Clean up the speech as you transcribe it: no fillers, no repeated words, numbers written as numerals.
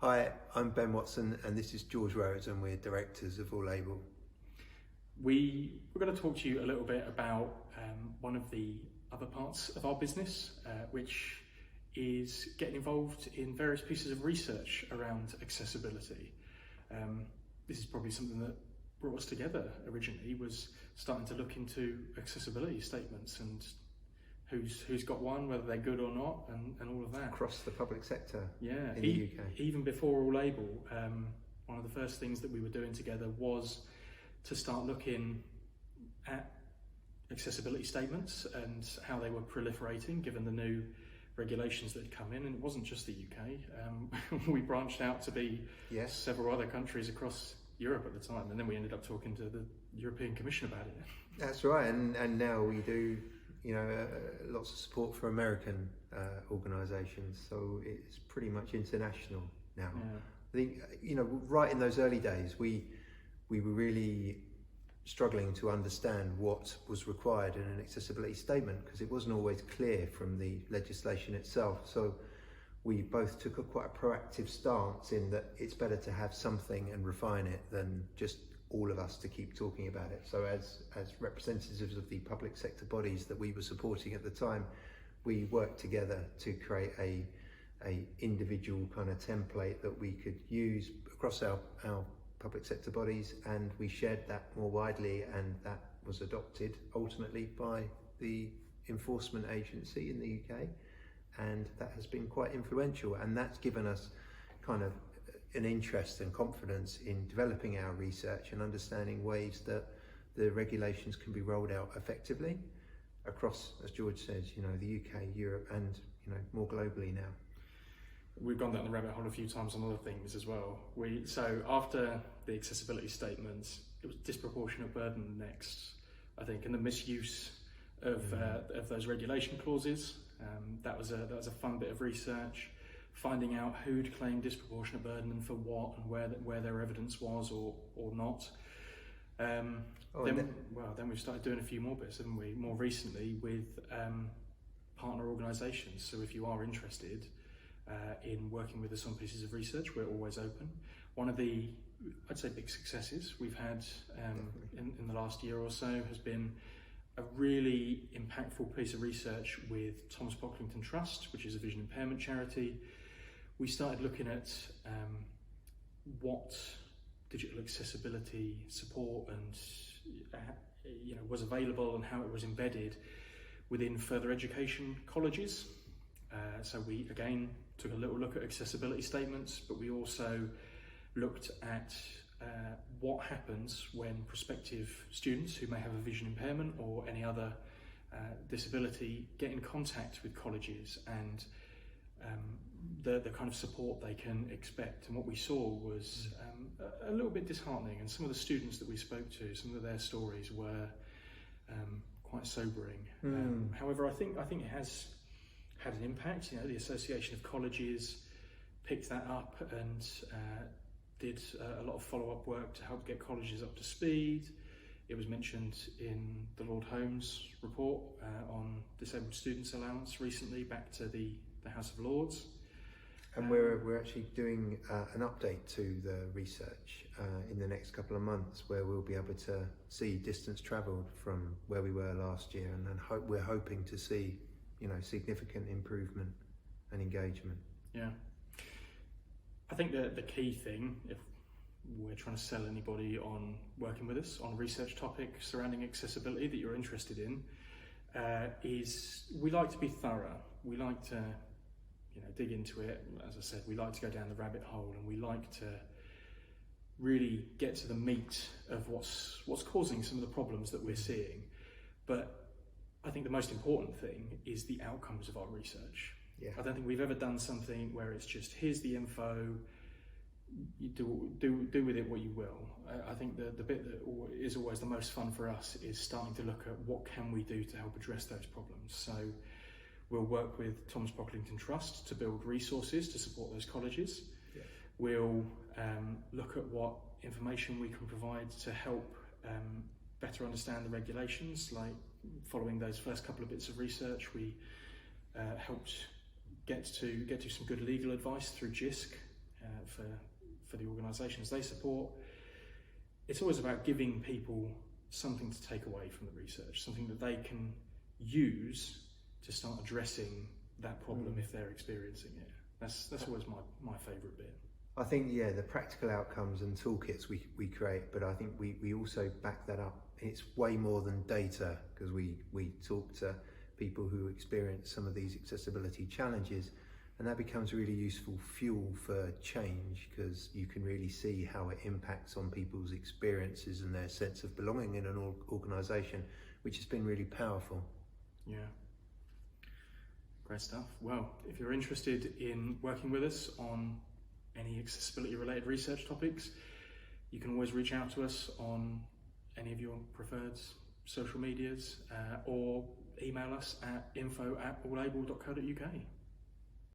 Hi, I'm Ben Watson and this is George Rhodes and we're directors of All Label. We're going to talk to you a little bit about one of the other parts of our business, which is getting involved in various pieces of research around accessibility. This is probably something that brought us together originally, was starting to look into accessibility statements and who's got one, whether they're good or not, and all of that. Across the public sector in the UK. Even before All Label, one of the first things that we were doing together was to start looking at accessibility statements and how they were proliferating given the new regulations that had come in. And it wasn't just the UK. We branched out to be several other countries across Europe at the time, and then we ended up talking to the European Commission about it. That's right, and now we do lots of support for American organisations, so it's pretty much international now. I think right in those early days we were really struggling to understand what was required in an accessibility statement because it wasn't always clear from the legislation itself. So we both took quite a proactive stance in that it's better to have something and refine it than just all of us to keep talking about it. So as representatives of the public sector bodies that we were supporting at the time, we worked together to create a individual kind of template that we could use across our public sector bodies, and we shared that more widely, and that was adopted ultimately by the enforcement agency in the UK, and that has been quite influential, and that's given us kind of an interest and confidence in developing our research and understanding ways that the regulations can be rolled out effectively across, as George says, the UK, Europe, and more globally now. We've gone down the rabbit hole a few times on other things as well. So after the accessibility statements, it was disproportionate burden next, I think, and the misuse of those regulation clauses. That was a fun bit of research, finding out who'd claimed disproportionate burden and for what, and where their evidence was or not. Then we've started doing a few more bits, haven't we? More recently with partner organisations. So if you are interested in working with us on pieces of research, we're always open. One of the, I'd say, big successes we've had in the last year or so has been a really impactful piece of research with Thomas Pocklington Trust, which is a vision impairment charity. We started looking at what digital accessibility support and was available and how it was embedded within further education colleges. So we again took a little look at accessibility statements, but we also looked at what happens when prospective students who may have a vision impairment or any other disability get in contact with colleges and the kind of support they can expect. And what we saw was a little bit disheartening, and some of the students that we spoke to, some of their stories were quite sobering. However, I think it has had an impact. The Association of Colleges picked that up and did a lot of follow-up work to help get colleges up to speed. It was mentioned in the Lord Holmes report on disabled students allowance recently, back to the House of Lords. And we're actually doing an update to the research in the next couple of months, where we'll be able to see distance travelled from where we were last year, and then we're hoping to see significant improvement and engagement. Yeah, I think the key thing, if we're trying to sell anybody on working with us on a research topic surrounding accessibility that you're interested in, is we like to be thorough. We like to dig into it. As I said, we like to go down the rabbit hole, and we like to really get to the meat of what's causing some of the problems that we're seeing. But I think the most important thing is the outcomes of our research. I don't think we've ever done something where it's just, here's the info, you do with it what you will. I think the bit that is always the most fun for us is starting to look at what can we do to help address those problems. So we'll work with Thomas Pocklington Trust to build resources to support those colleges. We'll look at what information we can provide to help better understand the regulations. Like following those first couple of bits of research, we helped get to some good legal advice through JISC for the organisations they support. It's always about giving people something to take away from the research, something that they can use to start addressing that problem if they're experiencing it. That's always my favourite bit. I think, the practical outcomes and toolkits we create, but I think we also back that up. It's way more than data, because we talk to people who experience some of these accessibility challenges, and that becomes really useful fuel for change, because you can really see how it impacts on people's experiences and their sense of belonging in an organisation, which has been really powerful. Yeah. Great stuff. Well, if you're interested in working with us on any accessibility related research topics, you can always reach out to us on any of your preferred social medias or email us at info@allable.co.uk.